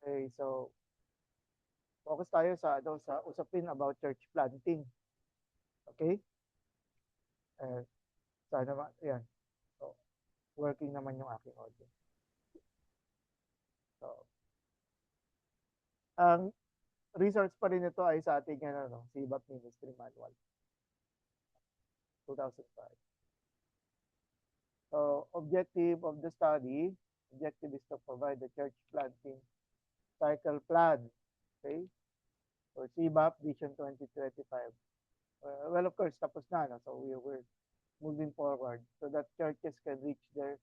Okay, so focus tayo sa usapin about church planting. Okay? Eh, sana yan. So, working naman yung aking audio. So, ang resource pa rin ito ay sa ating CBAP Ministry Manual, 2005. So, objective of the study, objective is to provide the church planting cycle plan. Okay? For CBAP Vision 2025. Well, of course, tapos na. No? So, we're moving forward so that churches can reach their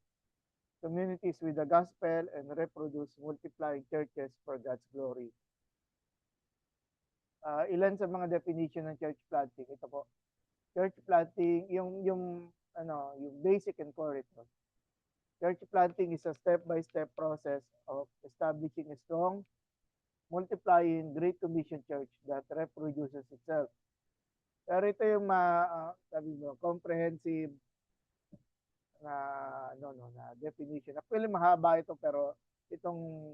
communities with the gospel and reproduce multiplying churches for God's glory. Ilan sa mga definition ng church planting? Ito po. Church planting, yung basic and core ito. Church planting is a step-by-step process of establishing a strong, multiplying Great Commission church that reproduces itself. Pero ito yung comprehensive na definition. Actually, mahaba ito pero itong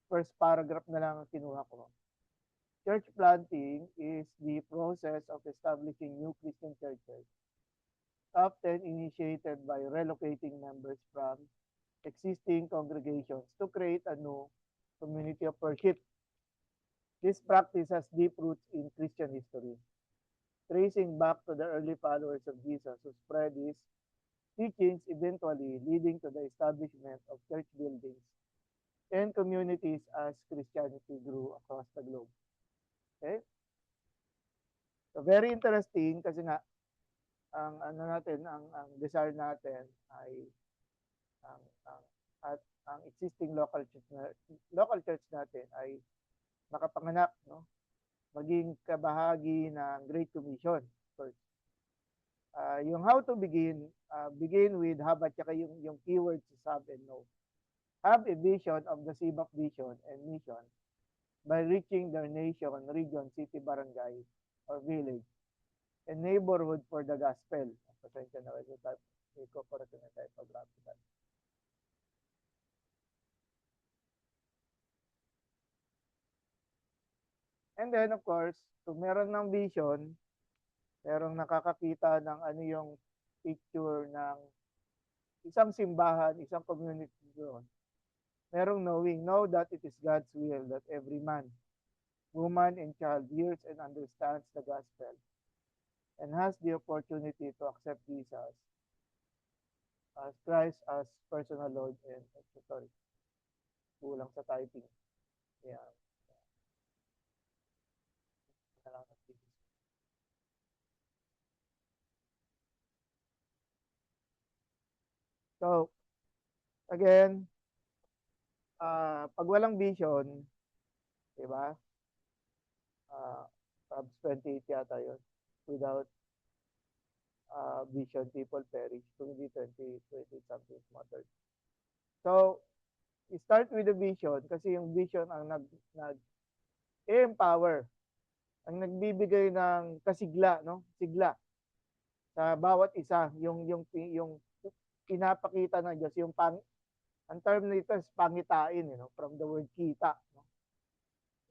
first paragraph na lang ang kinuha ko. Church planting is the process of establishing new Christian churches, often initiated by relocating members from existing congregations to create a new community of worship. This practice has deep roots in Christian history, tracing back to the early followers of Jesus who spread his teachings, eventually leading to the establishment of church buildings and communities as Christianity grew across the globe. Okay? So very interesting kasi nga ang desire natin ay ang existing local church natin ay makapanganak, no? Maging kabahagi ng Great Commission. First. Yung how to begin with have at saka yung keywords is have and know. Have a vision of the CBAP vision and mission by reaching their nation, region, city, barangay, or village, and neighborhood for the gospel. Pasensya na kayo tayo. I-correct na tayo pag-graphical. And then, of course, kung meron ng vision, merong nakakakita ng ano yung picture ng isang simbahan, isang community doon. Merong knowing, know that it is God's will that every man, woman, and child hears and understands the gospel and has the opportunity to accept Jesus as Christ as personal Lord and sorry, kulang sa typing. Yeah. So, again, pag walang vision, di ba? Proverbs 28 yata yun. Without vision, people perish. Kung hindi 20 something smothered. So, start with the vision kasi yung vision ang nag-empower, ang nagbibigay ng kasigla, no? Sigla sa bawat isa, yung pinapakita ng Diyos, ang term nito is pangitain, from the word kita, no?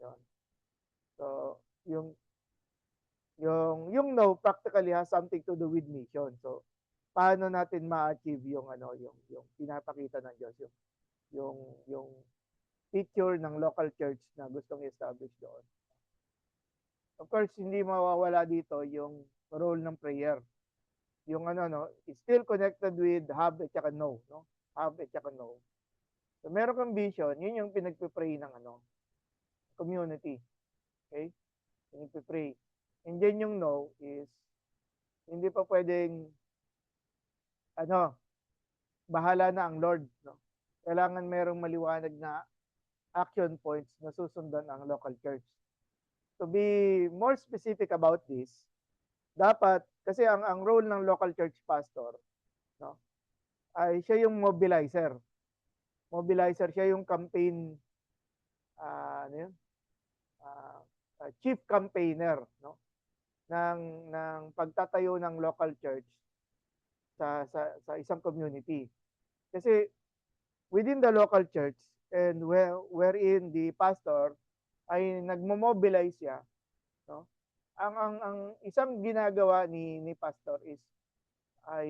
Yun. So, yung no practically has something to do with mission. So, paano natin ma-achieve yung pinapakita ng Diyos, yung picture ng local church na gustong i-establish doon. Of course, hindi mawawala dito yung role ng prayer. Yung is still connected with have at saka know, no? Have at saka know. So, meron kang vision, yun yung pinagpipray ng community. Okay? Pinagpipray. And then yung know is hindi pa pwedeng bahala na ang Lord, no? Kailangan merong maliwanag na action points na susundan ang local church. To be more specific about this, dapat kasi ang role ng local church pastor, no, ay siya yung mobilizer. Mobilizer siya yung campaign chief campaigner, no, ng pagtatayo ng local church sa isang community. Kasi within the local church, and wherein the pastor ay nagmo-mobilize siya, no? Ang isang ginagawa ni pastor is ay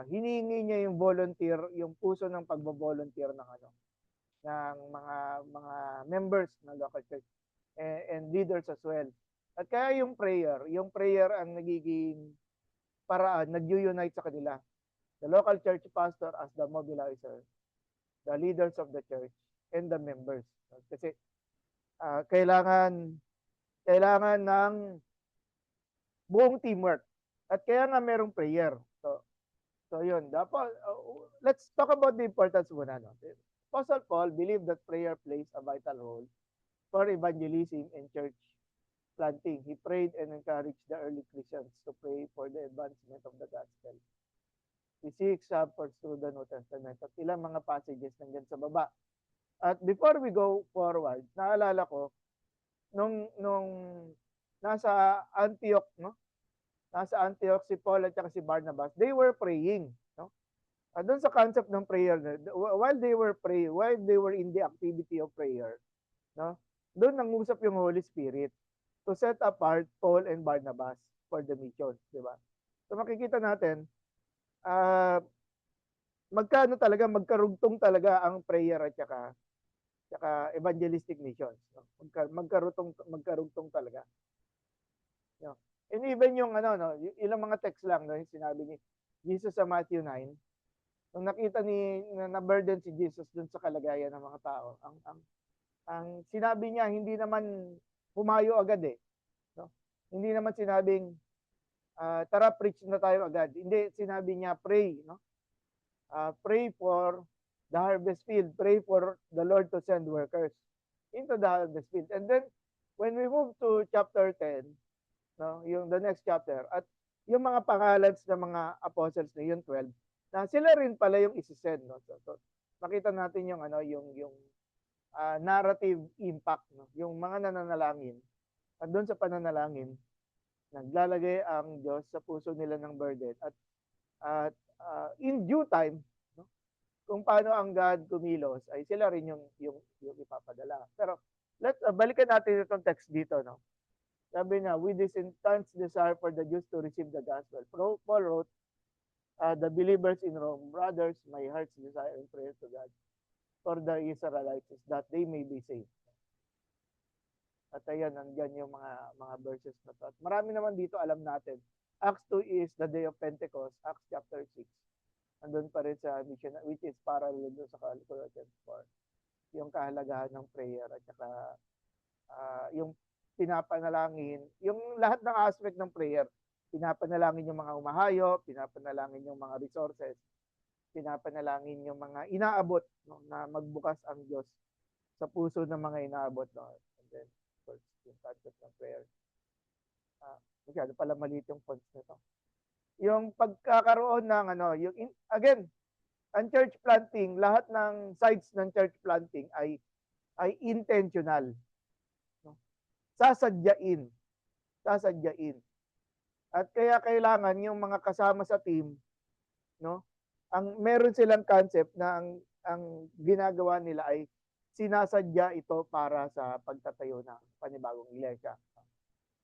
hinihingi niya yung volunteer, yung puso ng pagbo-volunteer ng ng mga members ng local church and leaders as well. At kaya yung prayer ang nagiging paraan, nag-unite sa kanila. The local church pastor as the mobilizer, the leaders of the church, and the members. Kasi kailangan ng buong teamwork. At kaya nga merong prayer. So yun. Dapat, let's talk about the importance muna. No? Apostle Paul believed that prayer plays a vital role for evangelism and church planting. He prayed and encouraged the early Christians to pray for the advancement of the gospel. We see examples through the New Testament at ilang mga passages nandiyan sa baba. At before we go forward, naalala ko, nung nasa Antioch, no? Nasa Antioch si Paul at si Barnabas, they were praying, no? Doon sa concept ng prayer, while they were praying, while they were in the activity of prayer, no? Doon nangusap yung Holy Spirit to set apart Paul and Barnabas for the mission, di ba? So makikita natin, magkarugtong talaga ang prayer at saka evangelistic missions. No? Magkarugtong talaga. No? And even yung ilang mga text lang, no, yung sinabi ni Jesus sa Matthew 9, nung nakita na burden si Jesus dun sa kalagayan ng mga tao, ang sinabi niya, hindi naman humayo agad eh. No? Hindi naman sinabing, tara preach na tayo agad. Hindi, sinabi niya, pray. No? Pray for the harvest field. Pray for the Lord to send workers into the harvest field. And then, when we move to chapter 10, no, yung the next chapter, at yung mga pangalans ng mga apostles na yung 12, na sila rin pala yung isisend. No? So, makita natin yung narrative impact, no? Yung mga nananalangin. At doon sa pananalangin, naglalagay ang Diyos sa puso nila ng burden. At in due time, no? Kung paano ang God kumilos, ay sila rin yung ipapadala. Pero balikan natin itong text dito, no? Sabi niya, with this intense desire for the Jews to receive the gospel, Paul wrote, the believers in Rome, brothers, my heart's desire and prayer to God for the Israelites is that they may be saved. At ayan, nandyan yung mga verses na to. At marami naman dito alam natin. Acts 2 is the day of Pentecost. Acts chapter 6. Andun pa rin sa mission, which is parallel doon sa Colossians 4. Yung kahalagahan ng prayer at saka yung pinapanalangin, yung lahat ng aspect ng prayer, pinapanalangin yung mga umahayo, pinapanalangin yung mga resources, pinapanalangin yung mga inaabot, no, na magbukas ang Diyos sa puso ng mga inaabot. No? And then, of course, yung concept ng prayer. Masyado pala maliit yung fonts nito. Yung pagkakaroon ng again, ang church planting, lahat ng sides ng church planting ay intentional. No? Sasadyain. At kaya kailangan yung mga kasama sa team, no? Meron silang concept na ang ginagawa nila ay sinasadya ito para sa pagtatayo ng panibagong iglesia.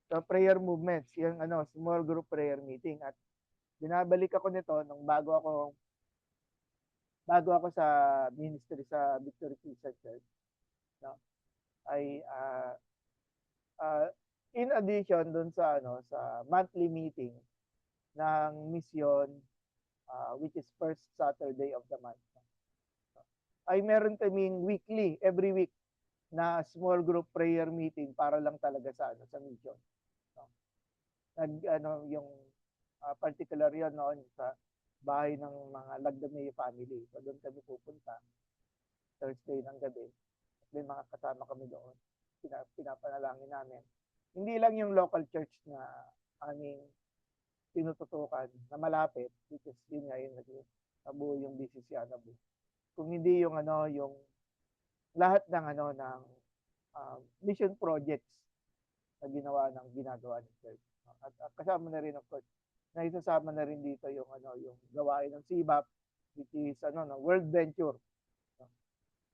So prayer movements, yung small group prayer meeting, at binabalik ako nito nung bago ako sa ministry sa Victory Christian Church, no? Ay in addition dun sa sa monthly meeting ng mission, which is first Saturday of the month, ay meron kaming weekly, every week, na small group prayer meeting para lang talaga sa mission. No? Yung particular yun noon sa bahay ng mga Lagdameo family. So doon kami pupunta Thursday ng gabi. May mga kasama kami doon. Pinapanalangin namin. Hindi lang yung local church na aming tinututukan na malapit, which is yun nga yung nabuo yung BCC Anabu. Kung hindi yung yung lahat ng ng mission projects na ginagawa ng church. At kasama na rin, of course, na isasama na rin dito yung yung gawain ng CBAP, which is World Venture.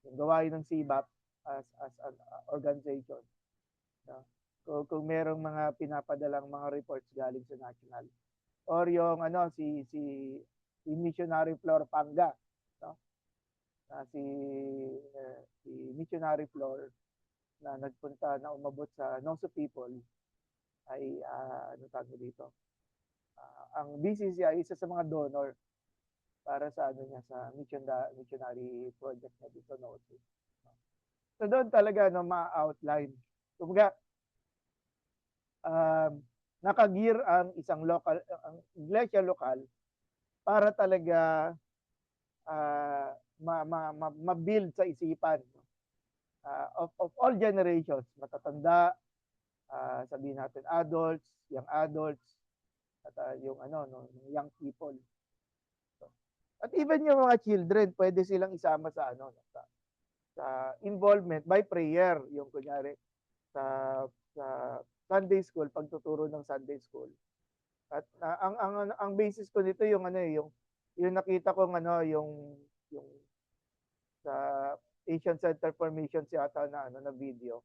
yung gawain ng CBAP as an organization. No? Kung merong mga pinapadalang mga reports galing sa national, or yung si Missionary Flor Panga, no? Si Missionary Flor na nagpunta na umabot sa Noso People ay ano tawag dito? Ang BCCI isa sa mga donor para sa ano niya sa missionary project na dito sa Noso. So doon talaga no ma-outline. Kumbaga nakagear ang isang local ang iglesia lokal para talaga ma-build sa isipan of all generations, matatanda, sabihin natin adults, young adults, at yung young people. So, at even yung mga children, pwede silang isama sa sa involvement by prayer, yung kunyari sa sa Sunday school, pagtuturo ng Sunday school. At ang basis ko nito yung yung nakita ko yung sa Asian Center for Missions yata na video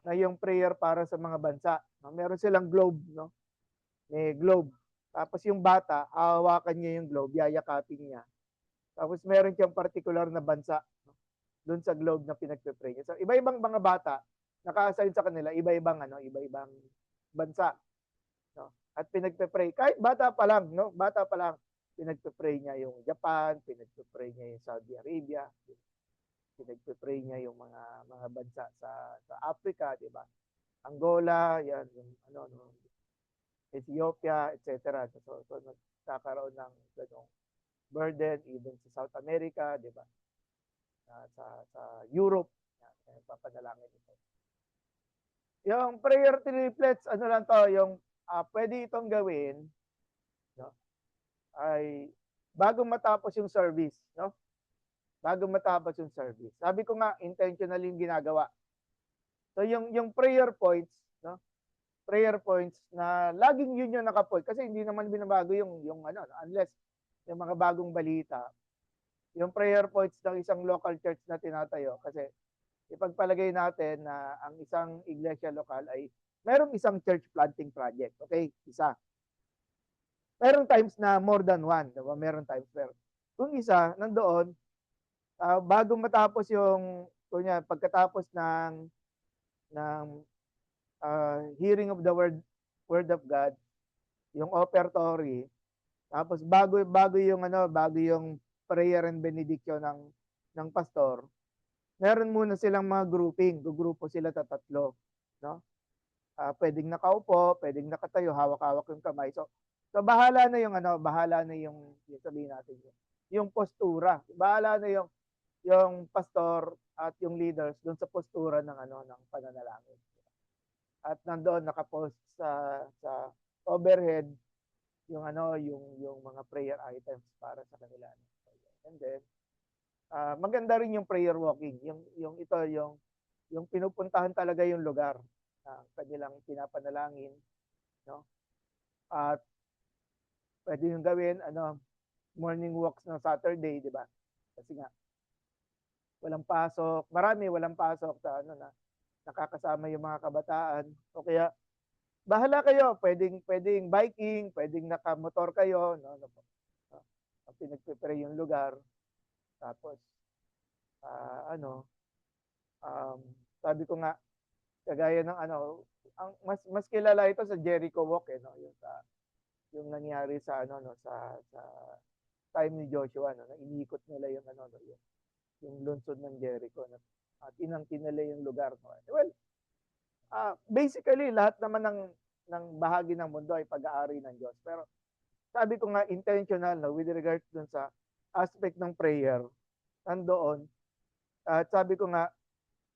na yung prayer para sa mga bansa. No? Meron silang globe, no? May globe. Tapos yung bata, hahawakan niya yung globe, yayakapin niya. Tapos meron siyang particular na bansa, no? Doon sa globe na pinagpe-pray niya. So iba-ibang mga bata naka-assign sa kanila, iba-ibang iba-ibang bansa, no? At pinagpe-pray kahit bata pa lang, no? Bata pa lang pinagpe-pray niya yung Japan, pinagpe-pray niya yung Saudi Arabia, pinagpe-pray niya yung mga bansa sa Africa, di ba? Angola, yan, yung Ethiopia, etc. So nagkakaroon ng ganong burden even sa South America, di ba? Sa Europe, yan, papadalangin ito. Yung prayer triplets, ano lang to, yung pwede itong gawin, no? Ay bago matapos yung service, no? Bago matapos yung service. Sabi ko nga, intentionally yung ginagawa. So yung prayer points, no? Prayer points na laging yun yung nakapoint kasi hindi naman binabago yung unless yung mga bagong balita. Yung prayer points ng isang local church na tinatayo kasi ipagpalagay natin na ang isang iglesia lokal ay merong isang church planting project. Okay? Isa. Merong times na more than one. Diba? Merong times. Pero kung isa, nandoon, bago matapos pagkatapos ng hearing of the word of God, yung offertory, tapos bago yung prayer and benediction ng pastor, meron muna silang mga grouping, gugrupo sila tatlo, no? Pwedeng nakaupo, pwedeng nakatayo, hawak-hawak yung kamay. So bahala na yung sabihin natin yung postura. Bahala na yung pastor at yung leaders doon sa postura ng pananalangin. At nandoon nakapost sa overhead yung mga prayer items para sa kanila. And then maganda rin yung prayer walking. Yung pinupuntahan talaga yung lugar na kanilang pinapanalangin, no? At pwede yung gawin morning walks ng Saturday, di ba? Kasi nga walang pasok, walang pasok sa nakakasama yung mga kabataan. O kaya bahala kayo, pwedeng biking, pwedeng nakamotor kayo, no? Pinagpe-pray yung lugar. Tapos sabi ko nga kagaya ng ang mas kilala ito sa Jericho Walk no, yung nangyari sa sa time ni Joshua na inikot nila yung lungsod ng Jericho at inangkin nila yung lugar no. Well, basically lahat naman ng bahagi ng mundo ay pag-aari ng Diyos. Pero sabi ko nga intentional with regards dun sa aspect ng prayer nandoon. At sabi ko nga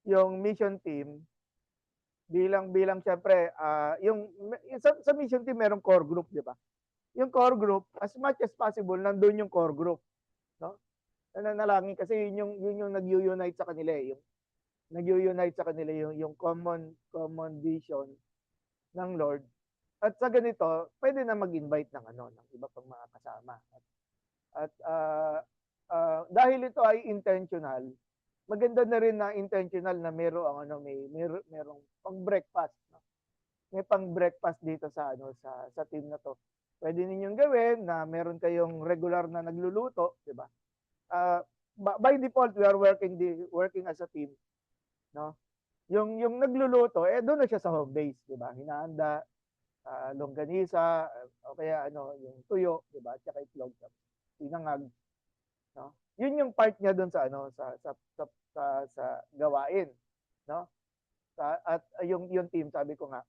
yung mission team bilang syempre sa mission team merong core group, di ba? Yung core group as much as possible nandoon yung core group, no? Nananalangin kasi yun yung nag-unite sa kanila yung nag-unite sa kanila yung common vision ng Lord. At sa ganito, pwede na mag-invite ng ng iba pang mga kasama. At dahil ito ay intentional, maganda na rin na intentional na merong ano, merong pang-breakfast, no? May pang-breakfast dito sa ano, sa team na 'to. Puwede ninyong gawin na meron kayong regular na nagluluto, 'di ba? Ah, by default, we are working as a team, no? Yung nagluluto, eh, doon na siya sa home base, 'di ba? Hinahanda, longganisa, o kaya ano, yung tuyo, 'di ba? At saka itlog, sinangag, no? Yun yung part niya doon sa ano, sa gawain, no? At yung team, sabi ko nga,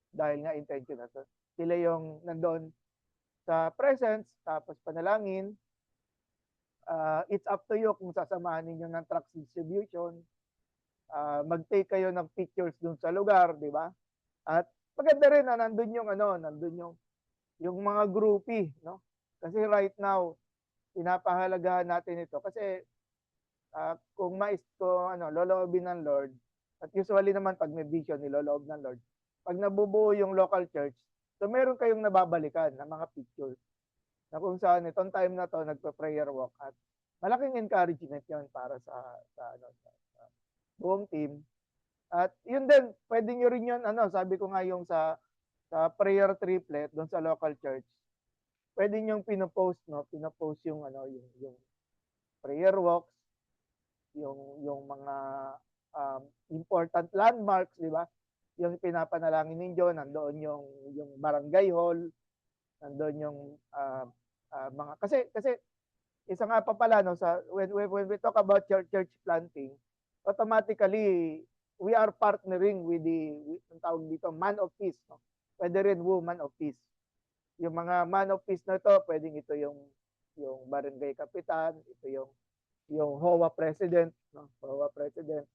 dahil nga intentional. So, sila yung nandoon sa presence, tapos panalangin. It's up to you kung sasamahan ninyo ng truck distribution. Mag-take kayo ng pictures dun sa lugar, di ba? At maganda rin na nandun yung ano, nandun yung mga groupie, no? Kasi right now, pinapahalagahan natin ito kasi kung ano, loloobin ng Lord, at usually naman pag may vision, niloloob ng Lord, pag nabubuo yung local church, so meron kayong nababalikan na mga pictures na kung saan itong time na to nagpa-prayer walk, at malaking encouragement yon para sa buong team. At yun din, pwede nyo rin yun, ano, sabi ko nga yung sa prayer triplet doon sa local church, pwede nyo pinopost, no? Pinopost yung ano, yung prayer walks, yung mga important landmarks, di ba? Yung pinapanalangin ninyo, nandoon yung barangay hall, nandoon yung mga kasi isa nga pa pala, no, sa when we talk about church planting, automatically we are partnering with ang tawag dito, man of peace, no? Pwede rin woman of peace. Yung mga man of peace na to, pwedeng ito yung barangay kapitan, ito yung HOA president, no? HOA president.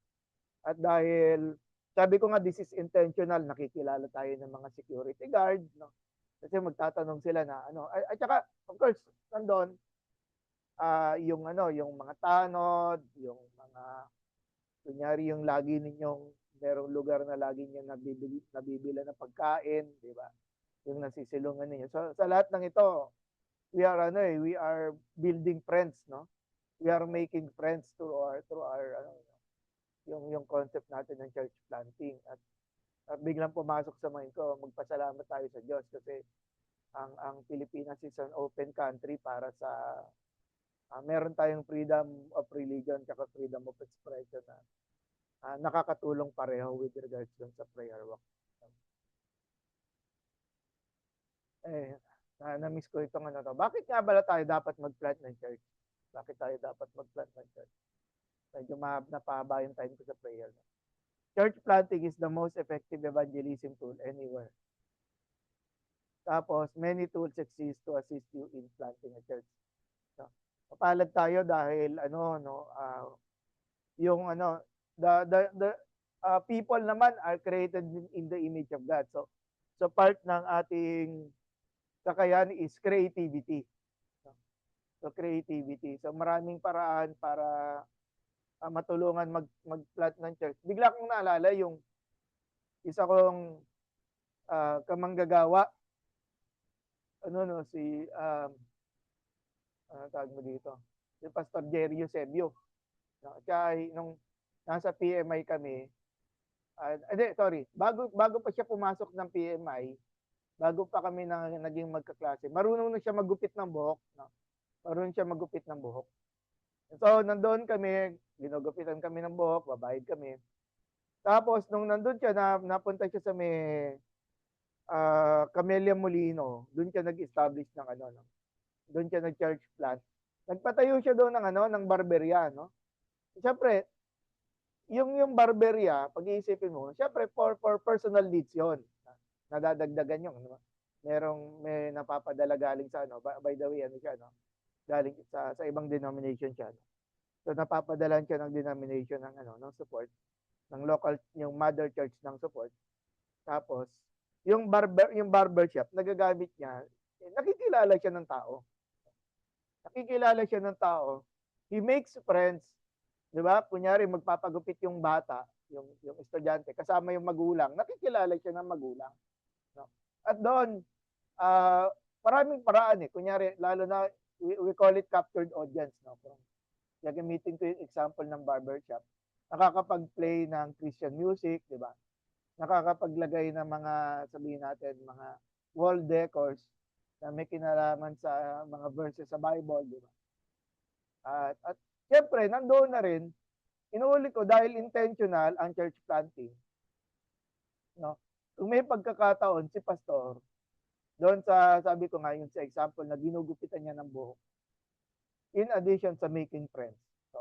At dahil sabi ko nga, this is intentional, nakikilala tayo ng mga security guard, no? Kasi magtatanong sila na ano, at saka of course nandoon yung ano, yung mga tanod, yung mga kunyari yung lagi ninyong merong lugar na lagi niyo nabibila ng pagkain, di ba? Yung nasisilungan ninyo. So sa lahat ng ito, we are building friends, no? We are making friends through our ano, yung concept natin ng church planting. At biglang pumasok sa mind ko, magpasalamat tayo sa Diyos kasi ang Pilipinas is an open country para sa meron tayong freedom of religion at freedom of expression na nakakatulong pareho with regards dun sa prayer walk. Eh, na-miss ko itong ano to. Bakit nga bala tayo dapat mag-plant ng church? Bakit tayo dapat mag-plant ng church? Medyo napahaba yung time ko sa prayer. Church planting is the most effective evangelism tool anywhere. Tapos, many tools exist to assist you in planting a church. So, mapalad tayo dahil ano, no, yung ano, the people naman are created in the image of God. So part ng ating kakayahan is creativity. So creativity. So maraming paraan para matulungan mag-plant ng church. Bigla kong naalala yung isa kong kamanggagawa, ano no, si ano tawag mo dito? Si Pastor Jerry Eusebio. No, kaya nung nasa PMI kami, sorry, bago pa siya pumasok ng PMI, bago pa kami naging magkaklase, marunong na siya maggupit ng buhok. No? Marunong siya maggupit ng buhok. So, nandoon kami, ginugupitan kami ng buhok, babayad kami. Tapos, nung nandun siya, napunta siya sa may Camellia Molino, doon siya nag-establish ng ano, no? Doon siya nag-church plant. Nagpatayo siya doon ng ano, ng barberya, no? Siyempre, yung barberya, pag-iisipin mo, siyempre for personal needs 'yon. Nadadagdagan yung ano, may napapadala galing sa ano, by the way, ano siya, no? Galing sa ibang denomination siya. No? So napapadalan siya ng denomination ng ano, ng support, ng local, yung mother church ng support. Tapos yung barber shop nagagamit niya, nakikilala siya ng tao. Nakikilala siya ng tao. He makes friends. 'Di ba? Kunyari magpapagupit yung bata, yung estudyante kasama yung magulang, nakikilala siya ng magulang, no? At doon maraming paraan eh. Kunyari lalo na we call it captured audience, no? gagamitin ko yung example ng barbershop, nakakapag-play ng Christian music, di ba? Nakakapaglagay ng mga, sabihin natin, mga wall decors na may kinalaman sa mga verses sa Bible, di ba? At syempre, nandoon na rin, inuuli ko dahil intentional ang church planting. No? Kung may pagkakataon si pastor, doon sa, sabi ko nga, yung sa example na ginugupitan niya ng buhok, in addition sa making friends. So,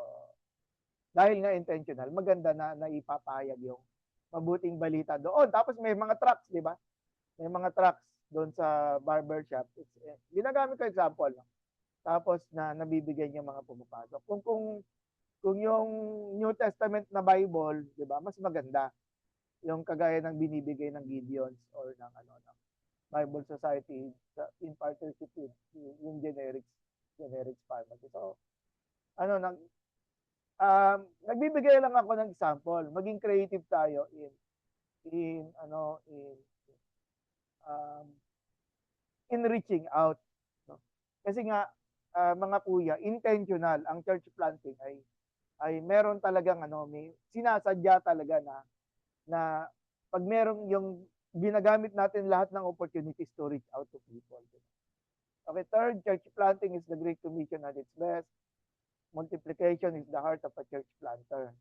dahil nga intentional, maganda na naipapayag yung mabuting balita doon. Tapos may mga trucks, di ba? May mga trucks doon sa barbershop. Ginagamit ko example. No? Tapos na nabibigyan yung mga pumapasok. Kung yung New Testament na Bible, di ba, mas maganda. Yung kagaya ng binibigay ng Gideons or ng ano ng Bible Society in partnership with yung generics pharmacy. So, ano nang nagbibigay lang ako ng example. Maging creative tayo um, in reaching out. No? Kasi nga, mga kuya, intentional ang church planting ay meron talagang may sinasadya talaga na pag merong yung ginagamit natin lahat ng opportunities to reach out to people. Okay, third, church planting is the Great Commission at its best. Multiplication is the heart of a church planter.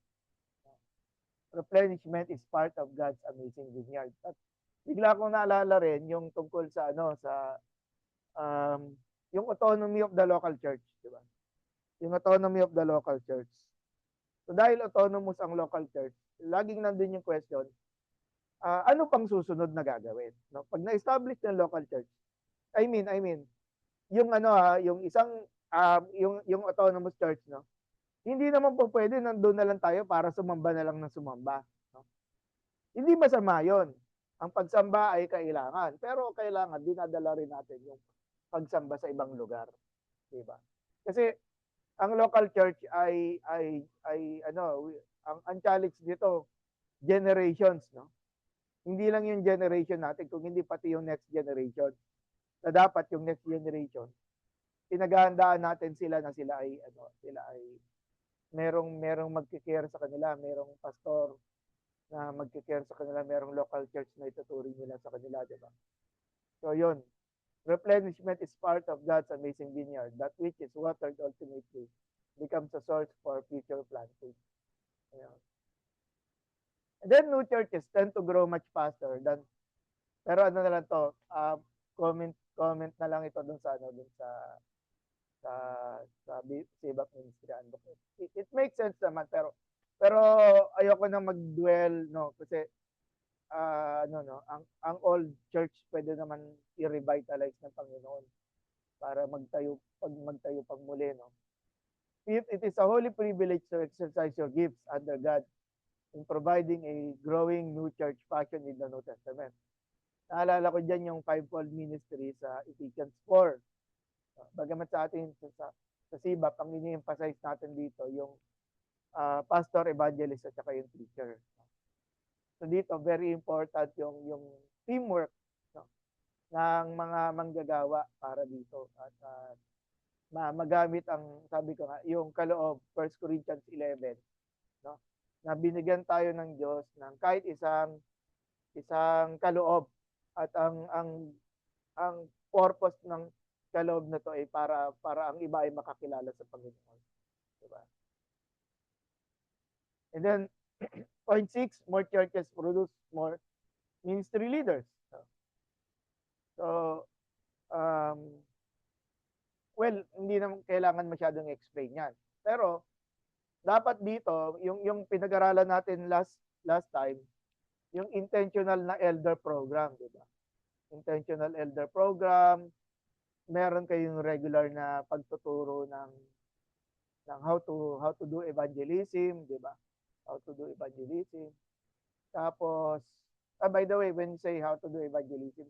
Replenishment is part of God's amazing vineyard. At bigla kong naalala rin yung tungkol sa yung autonomy of the local church, di ba? Yung autonomy of the local church. So dahil autonomous ang local church, laging nandun yung question, ano pang susunod na gagawin? No? Pag na-establish ng local church, I mean, yung yung isang yung autonomous church, no? Hindi naman po pwede nandoon na lang tayo para sumamba na lang ng sumamba, no? Hindi masama 'yon. Ang pagsamba ay kailangan, pero kailangan dinadala rin natin yung pagsamba sa ibang lugar, 'di ba? Kasi ang local church ay ang challenge dito generations, no? Hindi lang yung generation natin, kung hindi pati yung next generation. Na dapat yung next generation, pinaghahandaan natin sila na sila ay merong magki-care sa kanila, merong pastor na magki-care sa kanila, merong local church na ituturing nila sa kanila, di ba? So yun, replenishment is part of God's amazing vineyard. That which is watered ultimately becomes a source for future planting. Ayan. And then new churches tend to grow much faster than, pero ano na lang to, comment na lang ito dun sa sa Sibak Ministry Advocate. It makes sense naman, pero ayoko na mag-dwell, no, kasi ang old church pwede naman i-revitalize ng Panginoon para magtayo pag muli, no. It is a holy privilege to exercise your gifts under God in providing a growing new church fashion in the New Testament. Naalala ko dyan yung fivefold ministry sa Ephesians 4. Bagamat sa atin sa SIBAP, ang ini-emphasize natin dito yung pastor, evangelist at saka yung teacher. So dito very important yung teamwork, no, ng mga manggagawa para dito at magamit ang, sabi ko nga, yung kaloob 1 Corinthians 11, no, na binigyan tayo ng Diyos ng kahit isang kaloob at ang purpose ng kaloob na to ay para ang iba ay makakilala sa Panginoon, diba? And then point 6, more churches produce more ministry leaders. So well, hindi naman kailangan masyadong explain yan. Pero dapat dito yung pinag-aralan natin last time, yung intentional na elder program, di ba? Intentional elder program, meron kayong regular na pagtuturo ng how to do evangelism, di ba? How to do evangelism. Tapos, by the way, when you say how to do evangelism,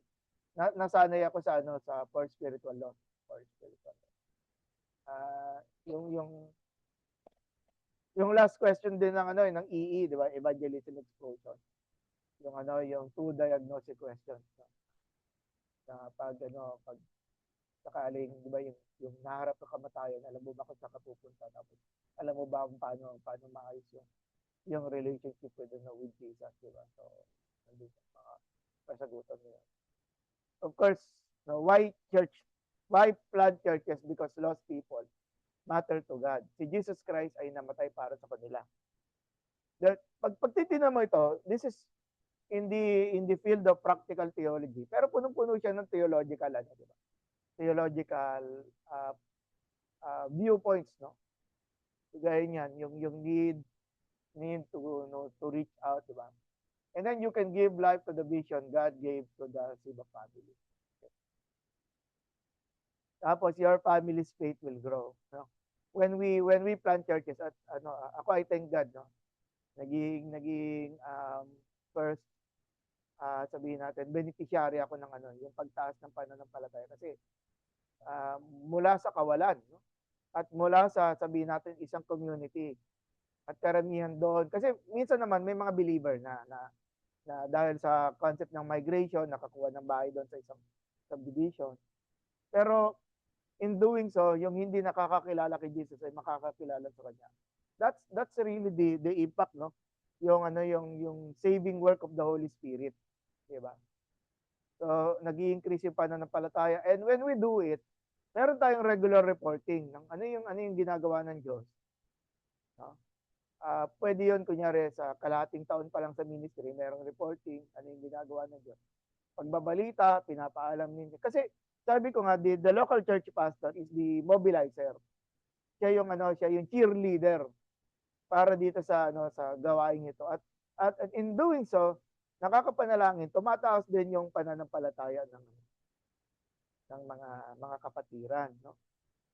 nasanay ako sa sa for spiritual law. For spiritual law. Yung last question din ng ng EE, di ba? Evangelism explosion. Yung two diagnostic questions. Pag sakaling, di ba, yung naharap ng kamatayan, alam mo ba kung saan ka pupunta, tapos alam mo ba kung paano maayos yung relationship with Jesus, di ba? So, nandito mga kasagutan mo yan. Of course, no, why plant churches? Because lost people matter to God. Si Jesus Christ ay namatay para sa kanila. Pag titignan mo ito, this is in the field of practical theology. Pero punong-puno siya ng theological, di ba? Theological uh, viewpoints, no? Gaya niyan, yung need to reach out, di ba? And then you can give life to the vision God gave to the Siba family. Okay. Tapos your family's faith will grow, no? When we plant churches at ako I thank God, no? Naging first sabihin natin beneficiary ako ng yung pagtaas ng pananampalataya kasi mula sa kawalan, no? At mula sa sabihin natin isang community at karamihan doon kasi minsan naman may mga believer na dahil sa concept ng migration nakakuha ng bahay doon sa isang subdivision, pero in doing so yung hindi nakakakilala kay Jesus ay makakakilala sa kanya. That's really the impact, no? Yung yung saving work of the Holy Spirit, di ba? So nag-i-increase yung pananampalataya, and when we do it, meron tayong regular reporting ng ano yung ginagawa ng Diyos, no? Pwede yun kunyari sa kalahating taon pa lang sa ministry, merong reporting ano yung ginagawa ng Diyos. Pagbabalita, pinapaalam ninyo. Kasi sabi ko nga, the local church pastor is the mobilizer. Siya yung cheerleader para dito sa sa gawain ito. At in doing so, nakakapanalangin, tumataas din yung pananampalataya ng mga kapatiran, no?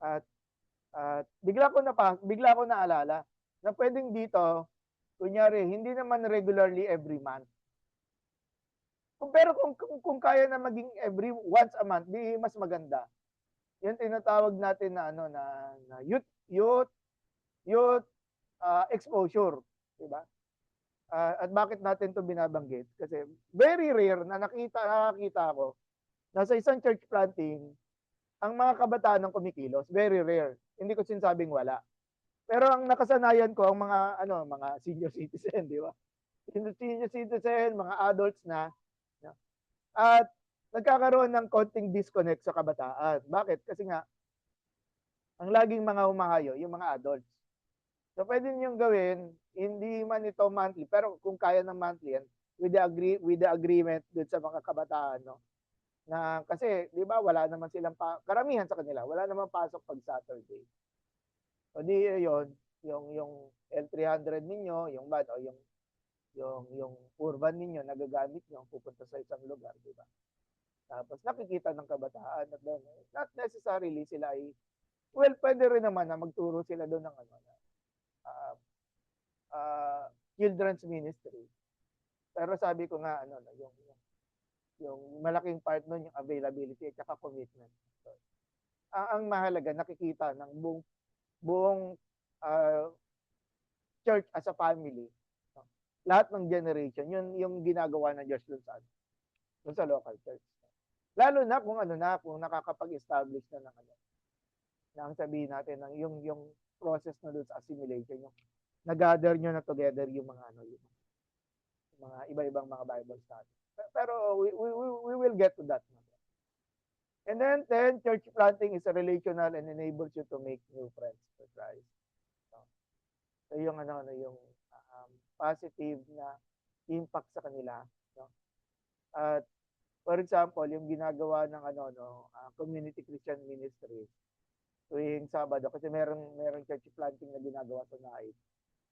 At bigla ko naalala na pwedeng dito kunyari hindi naman regularly every month. Pero kung kaya na maging every once a month, di mas maganda. Yan tinatawag natin na na youth exposure, di ba? At bakit natin 'to binabanggit? Kasi very rare na nakakita ako na sa isang church planting ang mga kabataan ng kumikilos, very rare. Hindi ko sinasabing wala. Pero ang nakasanayan ko ang mga senior citizen, di ba? Senior citizen, mga adults na. At nagkakaroon ng konting disconnect sa kabataan. Bakit? Kasi nga ang laging mga humahayo yung mga adults. So pwede niyo gawin, hindi man ito monthly, pero kung kaya ng monthly yan, with the agreement dun sa mga kabataan, no? Na kasi 'di ba wala naman silang karamihan sa kanila, wala namang pasok pag Saturday. O di yon, yung L300 ninyo, yung van o yung urban ninyo nagagamit nyo pupunta sa isang lugar, di ba? Tapos nakikita ng kabataan at doon, not necessarily sila ay pwede rin naman na magturo sila doon ng children's ministry. Pero sabi ko nga yung malaking part nun yung availability at saka commitment. So, ang mahalaga nakikita ng buong church as a family, no? Lahat ng generation, yun yung ginagawa ng Diyos dun sa local church. Lalo na kung nakakapag-establish na ng sabihin natin ng yung process na dun sa assimilation, yung nag-gather nyo na together yung mga yung mga iba-ibang mga Bible study. Pero we will get to that. And then church planting is a relational and enables you to make new friends for Christ. So yung yung positive na impact sa kanila, no? At for example, yung ginagawa ng community Christian ministry tuwing Sabado kasi merong church planting na ginagawa sa night.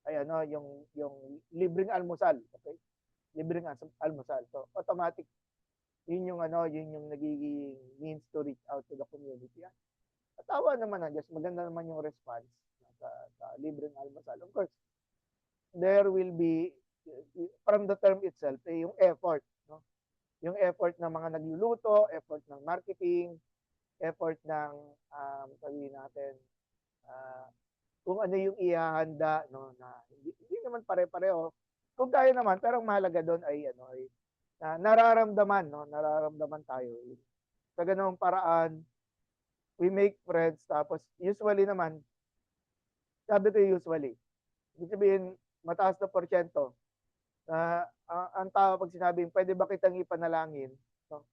Ay yung libreng almusal, okay? Libreng almusal. So automatic yun yung nagiging means to reach out to the community. Tawa naman na Diyos, maganda naman yung response sa libreng almusal. Of course, there will be from the term itself yung effort, no? Yung effort ng mga nagluluto, effort ng marketing, effort ng sabihin natin kung ano yung ihahanda, no, na hindi naman pare-pareho. Kung kaya naman, pero ang mahalaga doon ay nararamdaman tayo. Sa ganung paraan, we make friends, tapos usually naman Sabi ko usually. Ibig sabihin, mataas na porsyento na ang tao pag sinabing, pwede ba kitang ipanalangin? No?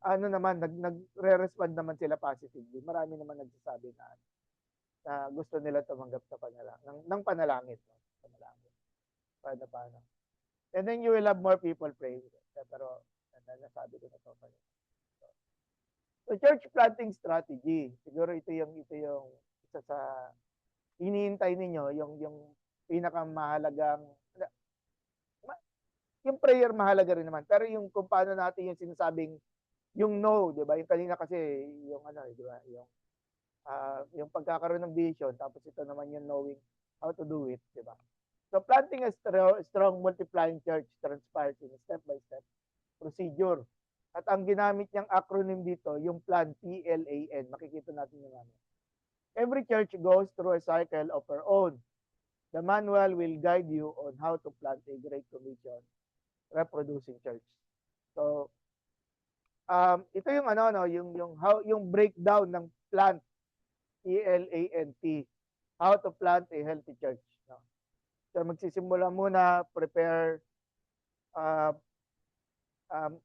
Ano naman, nagre-respond naman sila positively. Marami naman nagsasabi na gusto nila tumanggap sa ng panalangin. No? Panalangin. Paano. And then you will have more people praying. Pero nasabi ko na to. So church planting strategy. Siguro ito yung isa sa hinihintay ninyo, yung pinakamahalagang, yung prayer mahalaga rin naman. Pero yung kung paano natin yung sinasabing yung no, 'di ba? Yung kanina kasi yung ano, 'di ba? Yung pagkakaroon ng vision, tapos ito naman yung knowing how to do it, 'di ba? So planting a strong multiplying church transpires in a step-by-step procedure. At ang ginamit niyang acronym dito, yung plan, PLAN. Makikita natin yung ano. Every church goes through a cycle of her own. The manual will guide you on how to plant a Great Commission reproducing church. So, ito yung ano no, yung breakdown ng plant, PLANT, how to plant a healthy church. No? So magsisimula muna, prepare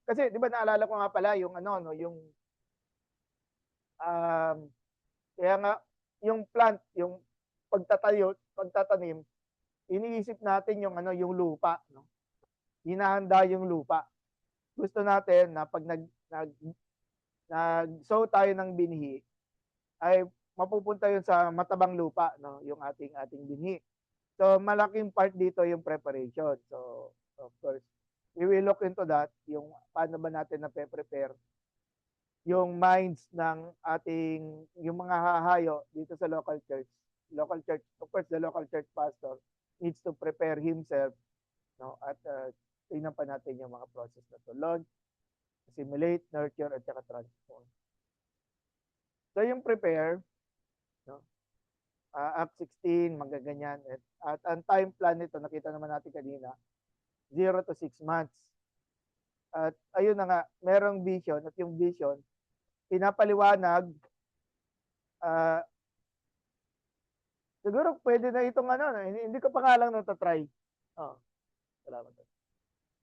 kasi 'di ba naalala ko nga pala yung ano no, yung kaya nga yung plant, yung pagtatanim, iniisip natin yung ano, yung lupa, no? Hinahanda yung lupa. Gusto natin na pag nag-sow tayo ng binhi, ay mapupunta yun sa matabang lupa, no? Yung ating binhi. So malaking part dito yung preparation. So of course, we will look into that, yung paano ba natin na prepare yung minds ng yung mga hahayo dito sa local church. Local church, of course, the local church pastor needs to prepare himself, no? At tingnan pa natin yung mga process na to. Launch, assimilate, nurture, at saka transform. So yung prepare, no? Act 16, magaganyan. At ang time plan nito, nakita naman natin kanina, 0 to 6 months. At ayun na nga, merong vision, at yung vision, pinapaliwanag, siguro pwede na itong ano, hindi ko pa nga lang natatry. Oh, salamat.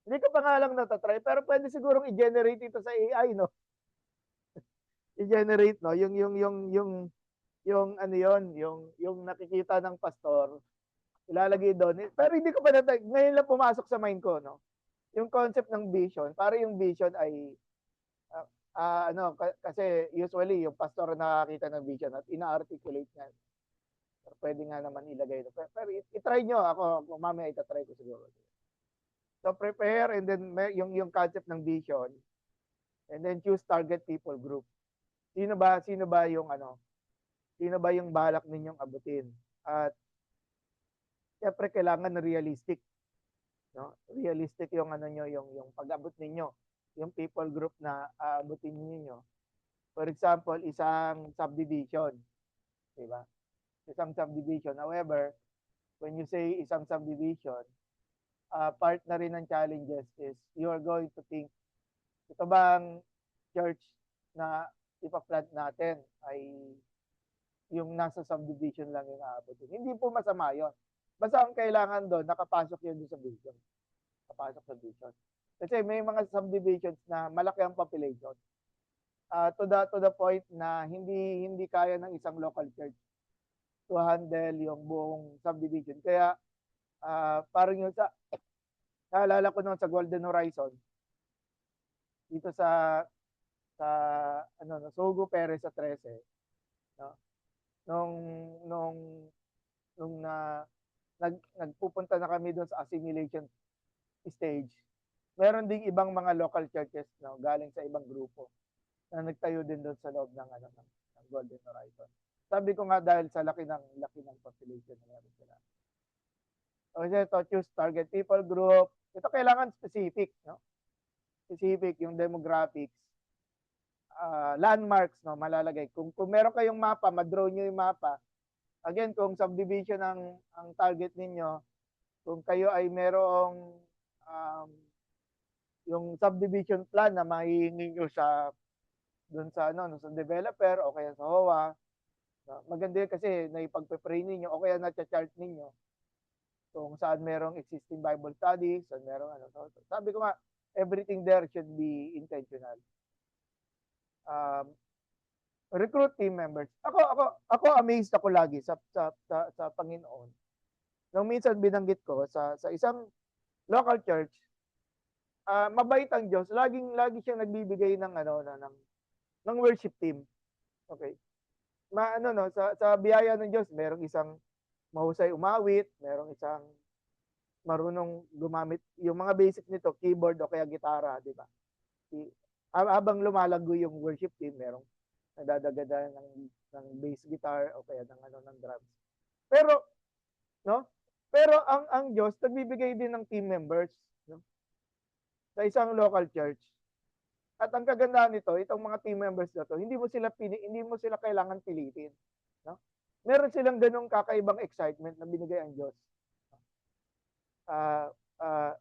Hindi ko pa nga lang natatry, pero pwede sigurong i-generate ito sa AI, no? I-generate, no? Yung ano yon, yung nakikita ng pastor, ilalagay doon. Pero hindi ko pa natatry. Ngayon lang pumasok sa mind ko, no? Yung concept ng vision, para yung vision ay ano, kasi usually yung pastor nakakita ng vision at ina-articulate niya. Pero pwede nga naman ilagay. Pero itry nyo. Ako, mamaya itatry ko siguro. So prepare and then yung concept ng vision and then choose target people group. Sino ba yung ano? Sino ba yung balak ninyong abutin? At syempre kailangan na realistic, no? Realistic yung ano nyo, yung pag-abot ninyo, yung people group na aabutin niyo. For example, isang subdivision, di ba? Isang subdivision. However, when you say isang subdivision, part na rin ng challenges is you're going to think, ito bang church na ipaplant natin ay yung nasa subdivision lang yung aabutin. Hindi po masama yun. Basta ang kailangan doon, nakapasok yun sa vision. Nakapasok sa vision. Kasi may mga subdivisions na malaki ang population. To the point na hindi kaya ng isang local church to handle yung buong subdivision. Kaya parang yung naalala ko noon sa Golden Horizon, dito sa Sogo Perez sa 13, no? Nung nagpupunta na kami doon sa assimilation stage, meron ding ibang mga local churches, no, galing sa ibang grupo na nagtayo din doon sa loob ng Golden Horizon. Sabi ko nga dahil sa laki ng population na meron sila. Okay, ito, choose target people group. Ito kailangan specific, no? Specific yung demographics. Landmarks, no, malalagay. Kung meron kayong mapa, ma-draw nyo yung mapa. Again, kung subdivision ang target ninyo, kung kayo ay merong yung subdivision plan na mahihingi nyo sa doon sa sa developer o kaya sa HOA, No? Maganda yun kasi naipagpe-pray ninyo o kaya na-chart ninyo kung saan merong existing Bible studies, saan merong ano. So, sabi ko nga, everything there should be intentional. Recruit team members. Ako amazed ako lagi sa Panginoon. Nung minsan binanggit ko sa isang local church, mabait ang Diyos. Lagi siyang nagbibigay ng ano ng worship team. Okay. Ano no, sa biyaya ng Diyos, merong isang mahusay umawit, merong isang marunong gumamit yung mga basic nito, keyboard o kaya gitara, di ba? Habang lumalago yung worship team, merong nadadagada ng bass guitar o kaya ng ano ng drums. Pero no? Pero ang Diyos nagbibigay din ng team members, no? Sa isang local church. At ang kagandahan nito, itong mga team members na to, hindi mo sila kailangan pilitin, no? Meron silang ganung kakaibang excitement na binigay ang Diyos.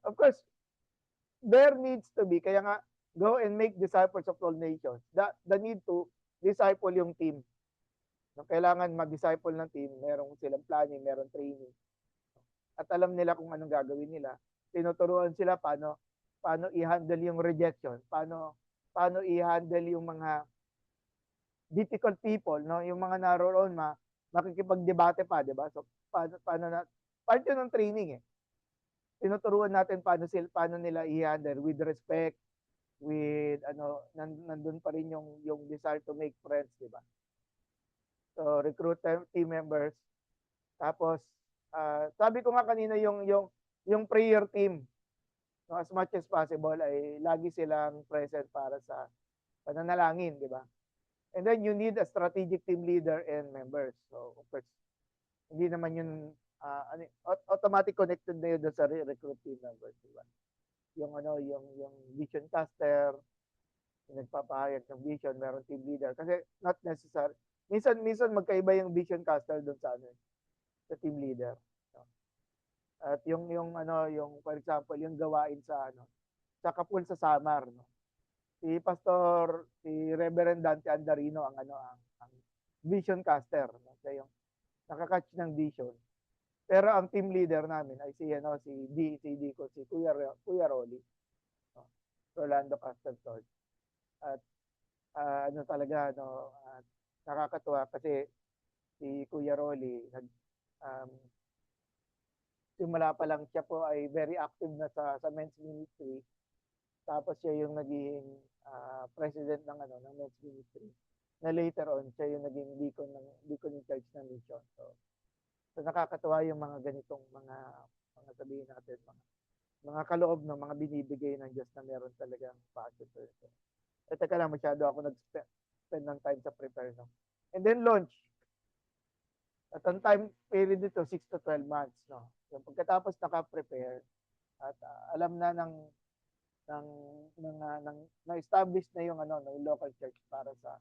Of course, there needs to be, kaya nga, go and make disciples of all nations. The need to disciple yung team. No, kailangan mag-disciple ng team, merong silang planning, merong training. At alam nila kung anong gagawin nila. Tinuturuan sila paano i-handle yung rejection, paano i-handle yung mga difficult people, no? Yung mga naroon makikipagdebate pa, di ba? So paano na part yun ng training eh. Tinuturuan natin paano nila i-handle with respect, with ano nandun pa rin yung desire to make friends, di ba? So recruit team members. Tapos sabi ko nga kanina yung prayer team, no, as much as possible ay lagi silang present para sa pananalangin, di ba? And then you need a strategic team leader and members. So of course, hindi naman yun automatic connected na yun sa recruit team members, di ba? Yung yung vision caster, yung nagpapahayag ng vision, meron team leader kasi not necessary. Minsan magkaiba yung vision caster doon sa team leader. No? At yung for example, yung gawain sa Kapul sa Samar, no? Si Reverend Dante Andarino ang vision caster, no? Siya yung nakakatch ng vision. Pero ang team leader namin ay si Kuya Rolly, no? Rolando Castleton. At talaga nakakatuwa kasi si Kuya Rolly simula pa lang siya po ay very active na sa men's ministry. Tapos siya yung naging president ng men's ministry. Na later on siya yung naging deacon in charge ng mission. So nakakatuwa yung mga ganitong mga sabihin natin mga kaloob ng mga binibigay ng Diyos na meron talagang passion for it. Teka lang, masyado ako nag-spend ng time sa prepare, no? And then launch. At ang time period nito 6 to 12 months, no? Yung pagkatapos naka-prepare at alam na ng na-establish na yung ng local church para sa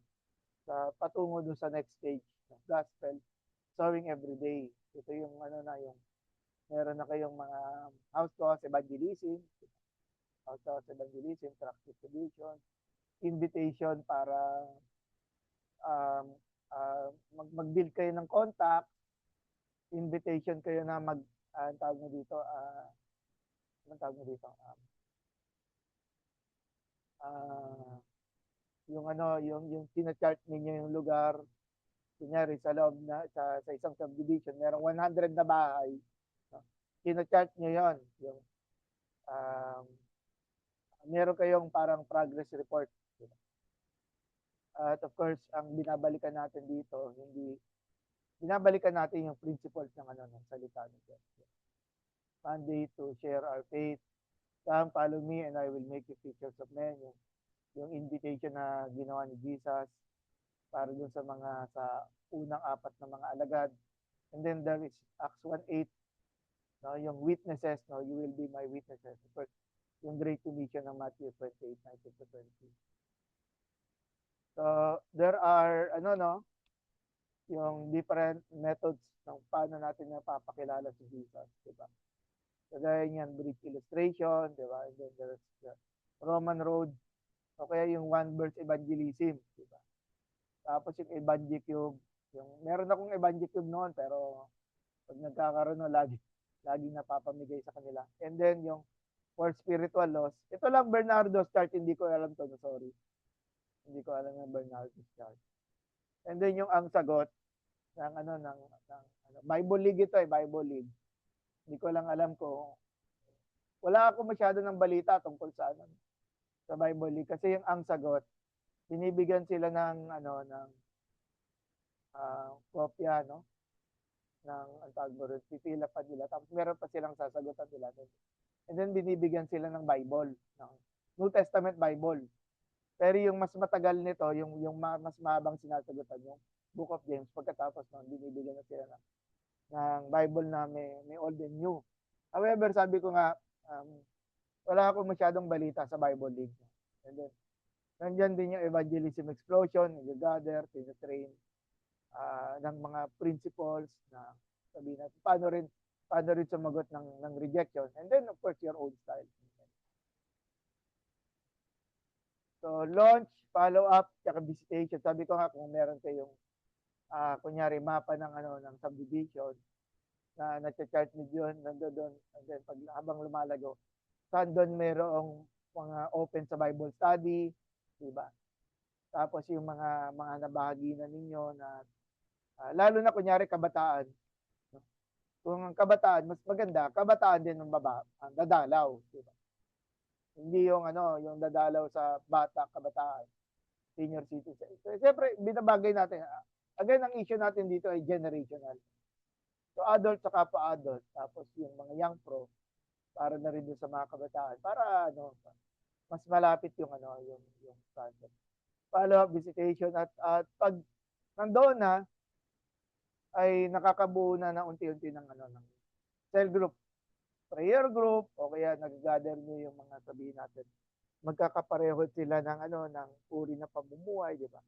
patungo dun sa next stage ng gospel, sowing every day. Ito yung yung meron na kayong mga house-to-house evangelism, tract distribution, invitation para mag-build kayo ng contact, invitation kayo na tawag mo dito, yung tina-chart ninyo yung lugar, kunyari sa loob sa isang subdivision, merong 100 na bahay, no? Tina-chart nyo yon, yung meron kayong parang progress report. At of course, ang binabalikan natin dito, binabalikan natin yung principles ng salita ng Diyos. Monday to share our faith. Come, follow me and I will make you fishers of men. Yung invitation na ginawa ni Jesus para dun sa unang 4 na mga alagad. And then there is Acts 1:8, no, yung witnesses, no, you will be my witnesses. Of course, yung Great Commission ng Matthew 28:19-20. So there are yung different methods ng paano natin napapakilala si Jesus, di ba? Kagaya niyan, brief illustration, di ba? And then there's the Roman road, o kaya yung one verse evangelism, di ba? Tapos yung Evangelium, Yung meron akong Evangelium noon pero pag nagkakaroon no, laging napapamigay sa kanila. And then yung for spiritual laws, ito lang Bernardo's chart, hindi ko alam to, sorry. Hindi ko alam yung Bernardo's chart. And then yung ang sagot ng Bible League ito Bible League. Hindi ko lang alam kung wala ako masyado ng balita tungkol sa Bible League kasi yung ang sagot binibigyan sila ng kopya ng ang tawag mo rin, pipila pa nila tapos meron pa silang sasagutan nila. And then binibigyan sila ng Bible, ng New Testament Bible. Pero yung mas matagal nito, yung mas mahabang sinasagutan yung Book of James, pagkatapos noon binibigyan na sila ng Bible na may Old and New. However, sabi ko nga, wala akong masyadong balita sa Bible League. And then, nandyan din yung evangelism explosion, nag-gather, tinatrain ng mga principles na sabihin natin, paano rin sumagot ng rejection. And then, of course, your own style. So, launch, follow-up, tsaka visitation. Sabi ko nga, kung meron kayong, kunyari, mapa ng subdivision, na nag-chart nyo yun, nandoon, and then pag habang lumalago, saan doon mayroong mga open sa Bible study, di ba? Tapos yung mga nabahagi na ninyo na lalo na kunyari kabataan. No? Kung ang kabataan, mas maganda, kabataan din ng ang dadalaw, di ba? Hindi yung dadalaw sa bata, kabataan, senior citizen. So, siyempre, binabagay natin. Again, ang issue natin dito ay generational. So, adult sa kapwa-adult, tapos yung mga young pro, para na rin sa mga kabataan, para mas malapit yung concept. Follow-up visitation at pag nandoon na, ay nakakabuo na unti-unti ng cell group, prayer group, o kaya nag-gather nyo yung mga sabihin natin. Magkakapareho sila ng uri na pamumuhay, di ba?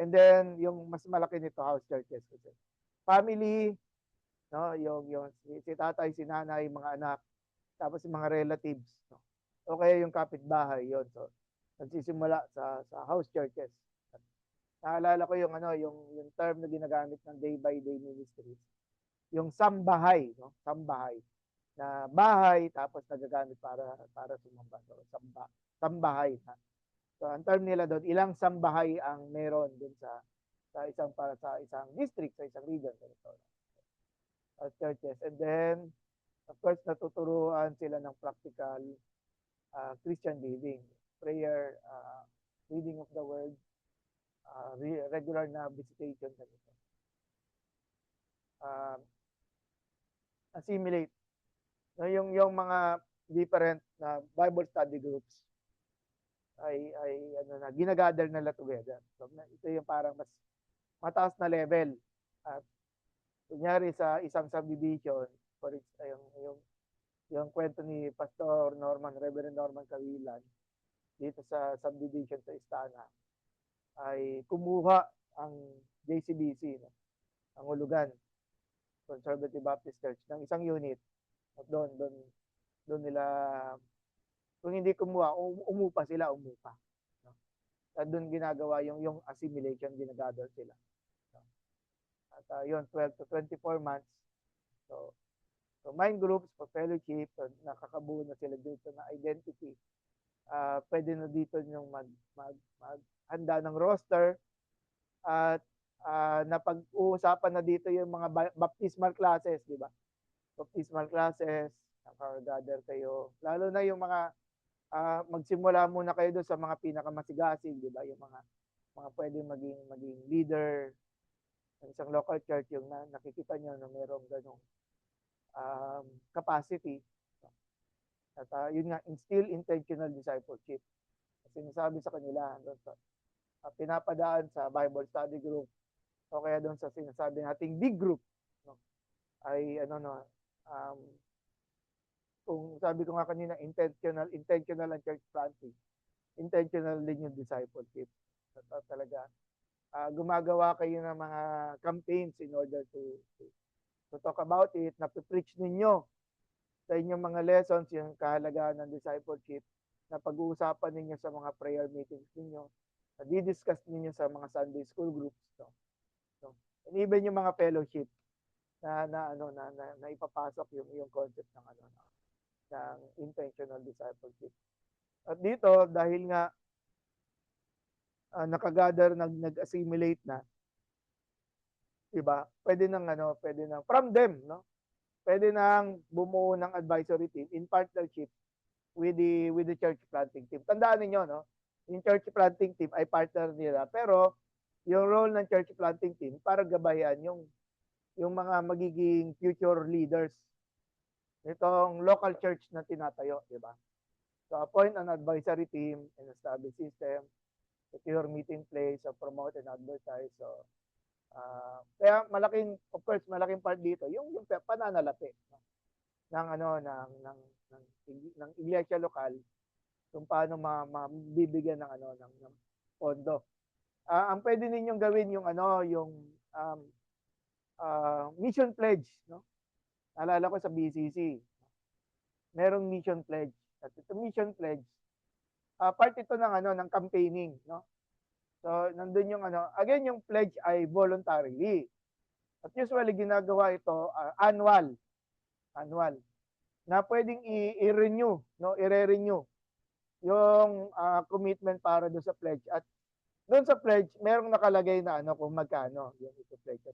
And then, yung mas malaki nito, house churches. Family, no, yung si tatay, si nanay, mga anak, tapos yung mga relatives, no? O kaya yung kapitbahay, yon. So, nagsisimula sa house churches. Naalala ko yung term na ginagamit ng day by day ministries. Yung sambahay, no? Sambahay. Na bahay tapos nagagamit para sumamba. So, sambahay. Ha? So, ang term nila doon, ilang sambahay ang meron doon sa isang district, sa isang region. Churches. And then, of course, natuturuan sila ng practical Christian living, prayer, reading of the word, regular na visitation sa ito. Assimilate. No, yung mga different na Bible study groups ay ginagather nila together. So, ito yung parang mas mataas na level. At kunyari sa isang subdivision, for yung kwento ni Pastor Norman, Reverend Norman Cawilan, dito sa subdivision sa Istana, ay kumuha ang JCBC, no? Ang Ulugan, Conservative Baptist Church, ng isang unit. At doon nila, kung hindi kumuha, umupa sila. No? At doon ginagawa yung assimilation, ginagather sila. No? At yun, 12 to 24 months. So mind groups for fellowship, so nakakabuo na sila dito na identity. Pwede na dito yung maghanda ng roster at napag-uusapan na dito yung mga baptismal classes, di ba? Baptismal classes, nakagather kayo. Lalo na yung mga magsimula muna kayo doon sa mga pinakamasigasig, di ba? Yung mga pwede maging leader ng isang local church, yung nakikita nyo na mayroong ganong capacity. At yun nga, instill intentional discipleship. Sinasabi sa kanila, pinapadaan sa Bible study group, o kaya doon sa sinasabi nating big group, no? Ay kung sabi ko nga kanina, intentional ang church planting. Intentional din yung discipleship. Talaga, gumagawa kayo ng mga campaigns in order to talk about it, na preach ninyo sa inyong mga lessons, yung kahalagahan ng discipleship, na pag-uusapan ninyo sa mga prayer meetings ninyo, na di-discuss ninyo sa mga Sunday school groups. No? And even yung mga fellowship na ipapasok yung concept ng ng intentional discipleship. At dito dahil nga nakagather nag-assimilate na, 'di ba? Pwede nang from them, no? Pwede nang bumuo ng advisory team in partnership with the church planting team. Tandaan niyo, no? Yung church planting team ay partner nila, pero yung role ng church planting team para gabayan yung mga magiging future leaders nitong local church na tinatayo, di ba? So appoint an advisory team and establish system, secure meeting place, so promote and advertise. So kaya of course, malaking part dito yung pananalapi, no? ng ng iglesia lokal kung paano mabibigyan ng pondo. Ang pwede ninyong gawin yung um, mission pledge, no? Naalala ko sa BCC, merong mission pledge. At ito mission pledge, part ito ng campaigning, no? So nandun yung again yung pledge ay voluntarily. At usually ginagawa ito annual na pwedeng i-renew, no? I-renew yung commitment para do sa pledge. At doon sa pledge, merong nakalagay na kung magkano yung ito pledge.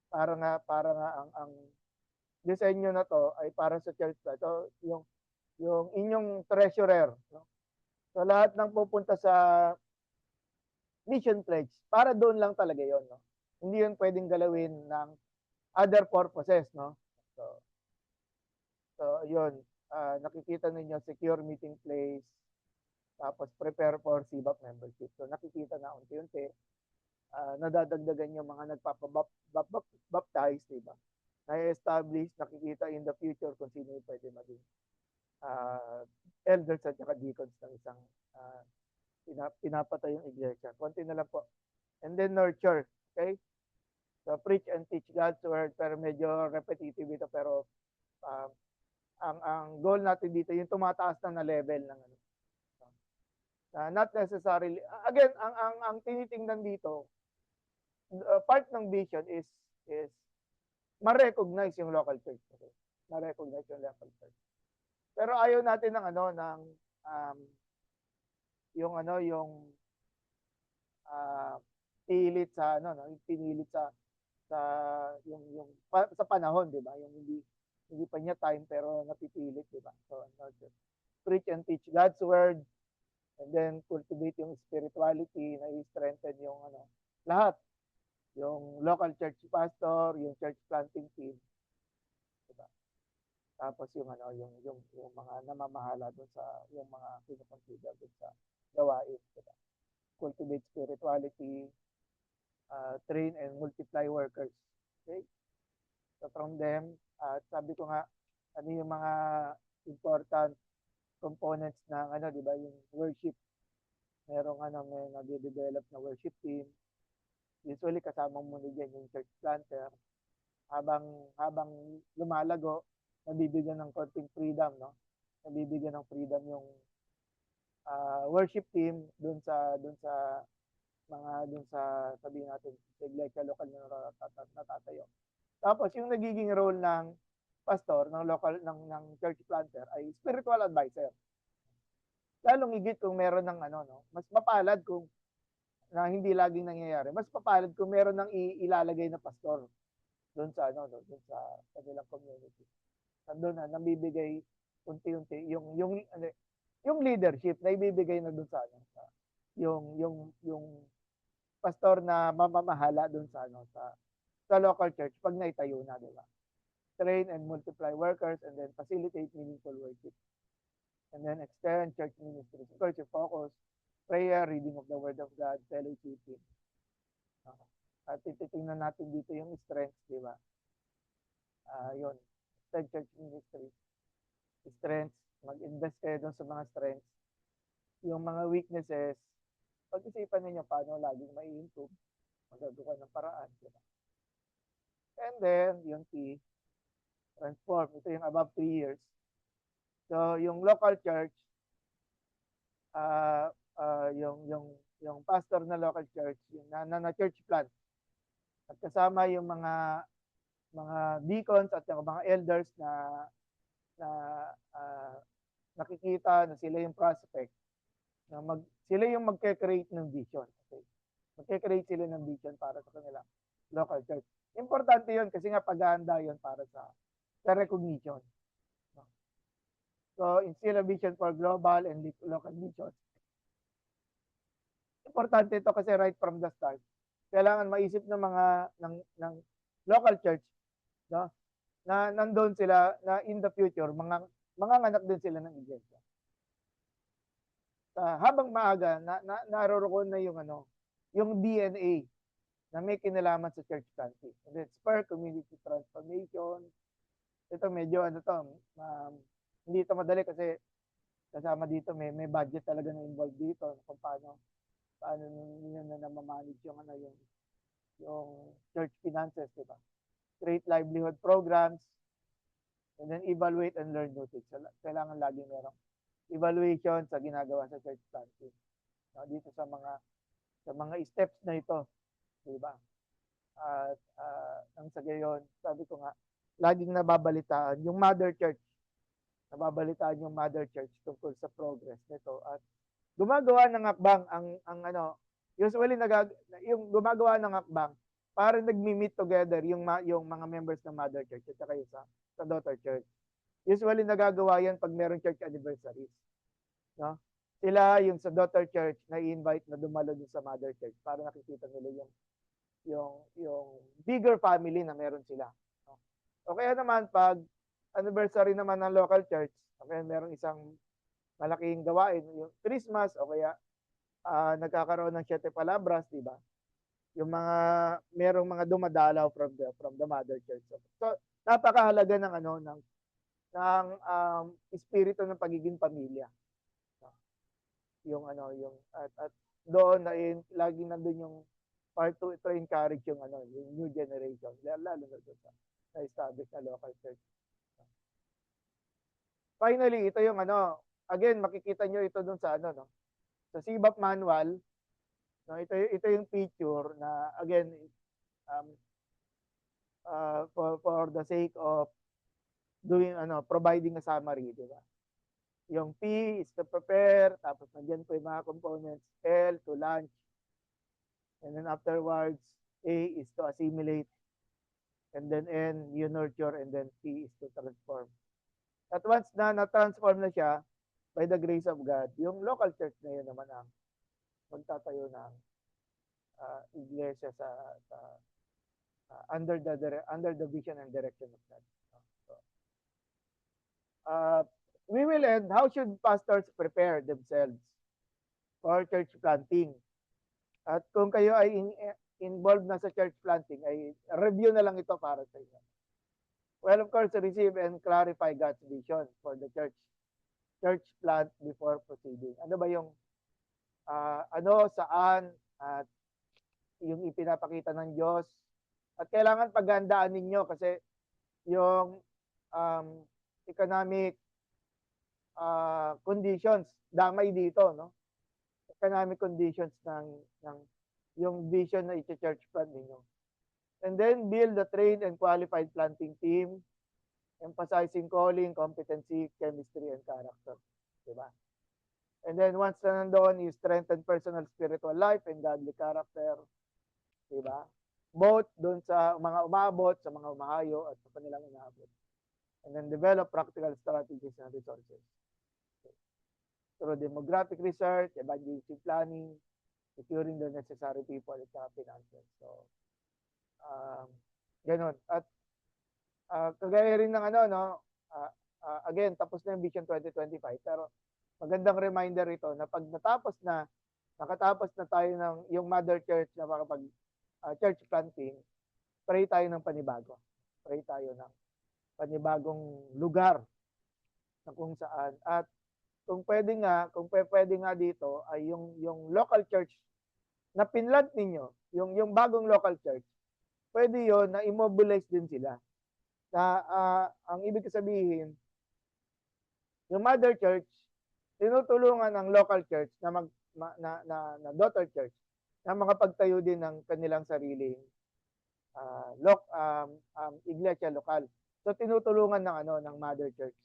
Para nga ang disenyo na to ay para sa church pa. So yung inyong treasurer, no? So lahat ng pupunta sa mission pledge, para doon lang talaga yon, no? Hindi yun pwedeng galawin ng other purposes, no? So yun, nakikita ninyo secure meeting place, tapos prepare for CBAP membership. So nakikita na unti-unti, nadadagdagan yung mga nagpapabaptize, diba? Na-establish, nakikita in the future kung sino yung pwede maging elders at saka deacons ng isang pinapatay yung iglesia. Konti na lang po. And then nurture, okay? So preach and teach God's word, pero medyo repetitive ito, pero ang goal natin dito yung tumataas na level ng not necessarily, again, ang tinitingnan dito, part ng vision is ma-recognize yung local church. Okay? Ma-recognize yung local church. Pero ayaw natin ng pilit sa pinilit sa sa panahon, 'di ba? Yung hindi pa niya time pero napipilit, 'di ba? So preach and teach God's word, and then cultivate yung spirituality na i-strengthen yung lahat, yung local church pastor, yung church planting team, 'di ba? Tapos yung mga namamahala doon sa yung mga pinoconsider doon sa gawain, 'di ba? Cultivate spirituality, train and multiply workers. Okay? So from them, sabi ko nga, ano yung mga important components ng di ba, yung worship. Merong may nade-develop na worship team. Usually kasama muna diyan yung church planter. Habang lumalago, nabibigyan ng konting freedom, no? Nabibigyan ng freedom yung worship team doon sa sabihin natin sa iglesia lokal na natatayo. Tapos yung nagiging role ng pastor ng local ng church planter ay spiritual advisor. Lalong higit kung meron ng mas mapalad kung na hindi laging nangyayari. Mas mapalad kung meron ng ilalagay na pastor doon sa doon sa kanilang community. Nandoon na nabibigay unti-unti yung leadership na ibibigay na doon sa yung pastor na mamamahala doon sa local church pag naitayo na, di ba? Train and multiply workers and then facilitate meaningful worship. And then extend church ministries. Of course, yung focus, prayer, reading of the Word of God, fellowshipping. At ititingnan natin dito yung strengths, di ba? Yun. Extend church ministry. Strengths, mag-invest kayo doon sa mga strengths. Yung mga weaknesses, pag-isipan ninyo paano laging mai-improve. Magagawa ng paraan. Diba? And then, yung T, transform. Ito yung above 3 years. So, yung local church, yung pastor na local church, yung na church plant, at kasama yung mga deacons at yung mga elders na nakikita na sila yung prospect na sila yung magke-create ng vision. Okay? Magke-create sila ng vision para sa kanilang local church. Importante yun kasi nga paghahanda yun para sa recognition. So, instill a vision for global and local missions. Importante ito kasi right from the start, kailangan maisip ng ng local church, no? Na nandoon sila na in the future mga anak din sila ng iglesia. Habang maaga naroroon na yung yung DNA na may kinalaman sa church planting. And then spur community transformation. Ito medyo hindi ito madali kasi kasama dito may budget talaga na involved dito kung paano niyo na ma-manage yung yung church finances, di ba? Create livelihood programs and then evaluate and learn new things. So, kailangan lagi merong evaluation sa ginagawa sa church planting. No, dito sa mga steps na ito, di ba? At ang sa gayon, sabi ko nga, laging nababalitaan yung mother church. Nababalitaan yung mother church tungkol sa progress nito at gumagawa ng hakbang usually yung gumagawa ng hakbang para nagmi-meet together yung mga members ng mother church at saka sa daughter church. Usually nagagawa yan pag meron church anniversaries. No? Sila yung sa daughter church na i-invite na dumalo din sa mother church para nakikita nila yung bigger family na meron sila. No? O kaya naman pag anniversary naman ng local church, okay, meron isang malaking gawain, yung Christmas o kaya nagkakaroon ng Siete Palabras, di ba? Yung merong mga dumadalaw from the mother church. So napakahalaga ng espiritu ng pagiging pamilya. Yung at doon na lagi nandoon yung part 2 to encourage yung new generation, lalo na doon sa na-establish na local church. Finally, ito yung again, makikita nyo ito dun sa sa CBAP manual. No, ito yung picture na again for the sake of doing providing a summary, di ba? Yung P is to prepare, tapos nandiyan po yung mga components. L to launch. And then afterwards, A is to assimilate. And then N, you nurture, and then T is to transform. At once na-transform na siya, by the grace of God, yung local church na yun naman ang magtatayo ng iglesia under the vision and direction of God. So, we will end, how should pastors prepare themselves for church planting? At kung kayo ay involved na sa church planting, ay review na lang ito para sa inyo. Well, of course, receive and clarify God's vision for the church plant before proceeding. Ano ba yung saan, at yung ipinapakita ng Diyos. At kailangan paghandaan ninyo kasi yung economic conditions damay dito, no? Economic conditions ng yung vision na i-church plant ninyo. And then build the trained and qualified planting team, emphasizing calling, competency, chemistry, and character. Diba? And then once na nandoon, you strengthen personal spiritual life and godly character. Diba? Both doon sa mga umabot, sa mga umahayo, at sa kanilang inaabot. And then develop practical strategies and resources. Okay. Through demographic research, evangelistic planning, securing the necessary people at finances. So, ganun. At kagaya rin ng again, tapos na yung Vision 2025, pero magandang reminder ito na pag nakatapos na tayo ng yung mother church na makapag church planting, pray tayo ng panibago. Pray tayo ng panibagong lugar na kung saan. At kung pwede nga dito ay yung local church na pinlant ninyo, yung bagong local church, pwede yon na immobilize din sila. Na ang ibig sabihin, yung mother church, tinutulungan ng local church na daughter church na makapagtayo din ng kanilang sariling iglesia lokal. So tinutulungan ng ng Mother Church,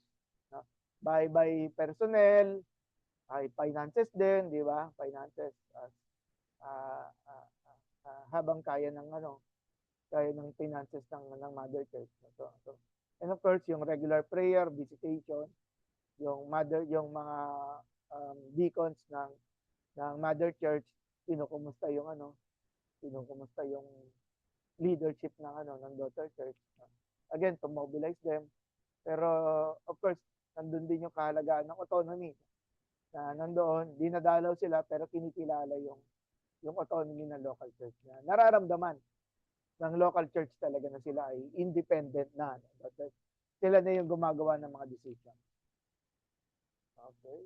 no? By personnel, ay finances din, di ba? Finances uh, uh, habang kaya ng finances ng Mother Church. And of course, yung regular prayer, visitation, yung mga deacons ng Mother Church, kinukumusta yung leadership ng daughter church. Again, to mobilize them. Pero of course, nandun din yung kahalagaan ng autonomy na nandoon, dinadalaw sila pero kinikilala yung autonomy ng local church na nararamdaman ng local church talaga na sila ay independent na. Sila na yung gumagawa ng mga decision. Okay.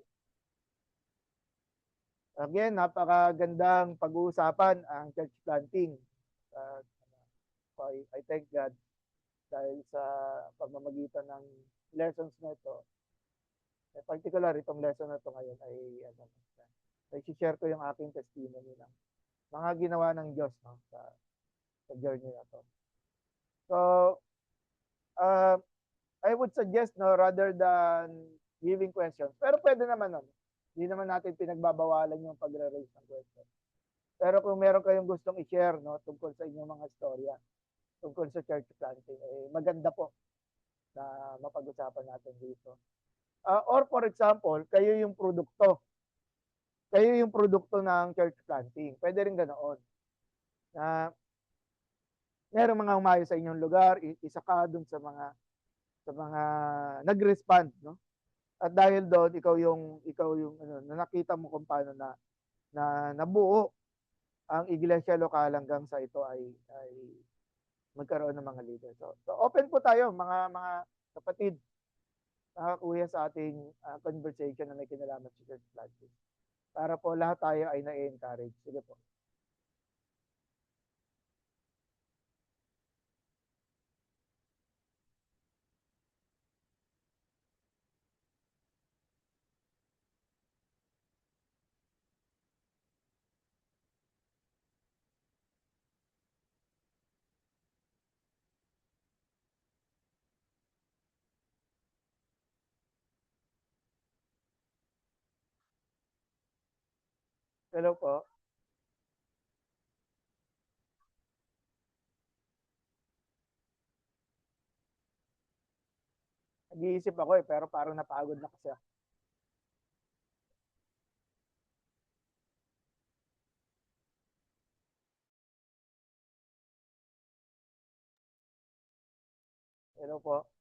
Again, napakagandang pag-uusapan ang church planting. So I thank God dahil sa pamamagitan ng lessons na ito. In particular, itong lesson na ito ngayon ay share ko yung aking testimony ng mga ginawa ng Diyos sa journey na to. So, I would suggest rather than giving questions, pero pwede naman hindi naman natin pinagbabawalan yung pagre-raise ng question. Pero kung meron kayong gustong i-share tungkol sa inyong mga istorya, tungkol sa church planting, maganda po na mapag-usapan natin dito. Or for example, kayo yung produkto ng church planting. Pwede rin ganoon. Na merong mga umayo sa inyong lugar, isa ka dun sa mga nag-respond, no? At dahil doon ikaw yung nakita mo kung paano na nabuo ang iglesia lokal hanggang sa ito ay magkaroon ng mga leader. So open po tayo mga kapatid, kuya sa ating conversation na may kinalaman sa church planting. Para po lahat tayo ay na-encourage. Sige po. Hello po. Nag-iisip ako pero parang napagod na kasi ako. Hello po.